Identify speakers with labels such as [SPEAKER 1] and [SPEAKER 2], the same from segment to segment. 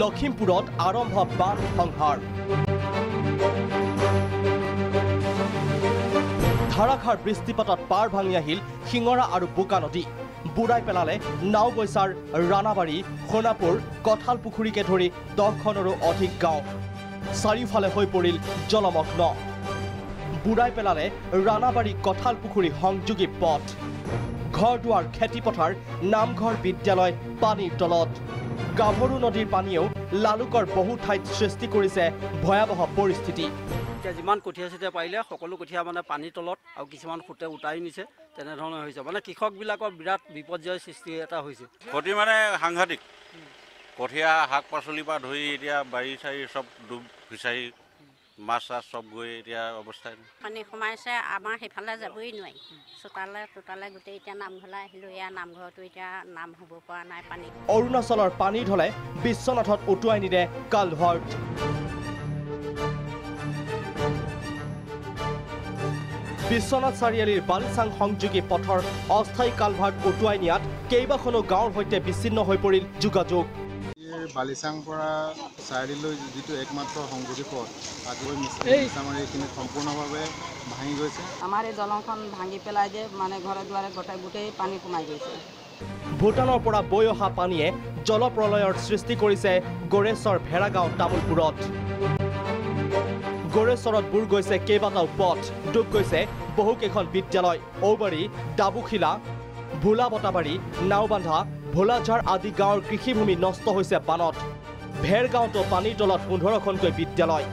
[SPEAKER 1] লখিমপুৰত আৰম্ভ বান সংহাৰ ধাৰাসাৰ বৃষ্টিপাতত পাৰ ভাঙি আহিল শিঙৰা আৰু বোকা নদী বুঢ়াই পেলালে নাওবৈচাৰ ৰাণাবাৰী সোণাপুৰ কঁঠালপুখুৰীকে ধৰি 10খনৰো অধিক গাঁও চাৰিওফালে হৈ পৰিল জলমগ্ন বুঢ়াই পেলালে ৰাণাবাৰী কঁঠালপুখুৰী সংযোগী পথ ঘৰ দুৱাৰ খেতিপথাৰ নামঘৰ বিদ্যালয় পানীৰ তলত গাভৰু নদীৰ পানীয়েও লালুকৰ বহু ঠাইত সৃষ্টি কৰিছে ভয়াৱহ পৰিস্থিতি
[SPEAKER 2] যিমান কঠীয়া চিঠীয়া পাৰিলে সকলো কঠীয়া মানে পানীৰ তলত আৰু কিছুমান খুঁটে উটাই নিছে তেনেধৰণৰ হৈছে মানে কৃষকবিলাকৰ বিৰাট বিপৰ্যয়ৰ সৃষ্টি এটা হৈছে
[SPEAKER 3] ক্ষতি মানে সাংঘাতিক কঠীয়া শাক পাচলিৰ পৰা ধৰি এতিয়া বাৰী চাৰী চব ডুব ফিচাৰী মাছ চাছ চব গৈ এতিয়া অৱস্থা
[SPEAKER 4] পানী সোমাইছে আমাৰ সেইফালে যাবই নোৱাৰি চোতালে গোটেই এতিয়া নামঘৰলৈ আহিলোঁ এয়া নামঘৰটো এতিয়া নাম হ'ব পৰা নাই পানী
[SPEAKER 1] অৰুণাচলৰ পানী ঢলে বিশ্বনাথত উটুৱাই নিলে কালভাৰ্ট বিশ্বনাথ চাৰিআলিৰ বালিচাং সংযোগী পথৰ অস্থায়ী কালভাৰ্ট উটুৱাই নিয়াত কেইবাখনো গাঁৱৰ সৈতে বিচ্ছিন্ন হৈ পৰিল যোগাযোগ
[SPEAKER 5] বালিচাং পৰা চাৰিআলিলৈ যিটো একমাত্ৰ সংযোগী পথ আজি মিছামাৰীখিনি সম্পূৰ্ণভাৱে ভাঙি গৈছে
[SPEAKER 6] আমাৰ এই দলংখন ভাঙি পেলাই যে মানে ঘৰে দুৱাৰে গোটেই পানী সোমাই গৈছে
[SPEAKER 1] ভূটানৰ পৰা বৈ অহা পানীয়ে জলপ্ৰলয়ৰ সৃষ্টি কৰিছে গড়েশ্বৰ ভেড়াগাঁও তামোলপুৰত গড়েশ্বৰত বুৰ গৈছে কেইবাটাও পথ ডুব গৈছে বহুকেইখন বিদ্যালয় ঔবাৰী ডাবুখিলা ভোলা বটাবাৰী নাওবান্ধা ভোলাঝাৰ আদি গাঁৱৰ কৃষিভূমি নষ্ট হৈছে বানত ভেৰগাঁৱতো পানীৰ তলত 15খনকৈ বিদ্যালয়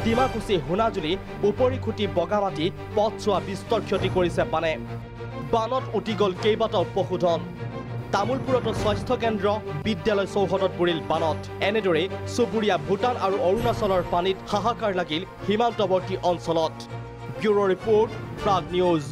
[SPEAKER 1] ডিমাকুচি সোণাজুলি উপৰি খুটি বগামাটি পথছোৱা বিস্তৰ ক্ষতি কৰিছে বানে বানত উটি গ'ল কেইবাটাও পশুধন তামোলপুৰতো স্বাস্থ্য কেন্দ্ৰ বিদ্যালয় চৌহদত পৰিল বানত এনেদৰে চুবুৰীয়া ভূটান আৰু অৰুণাচলৰ পানীত হাহাকাৰ লাগিল সীমান্তৱৰ্তী অঞ্চলত ব্যুৰ' ৰিপৰ্ট প্ৰাগ নিউজ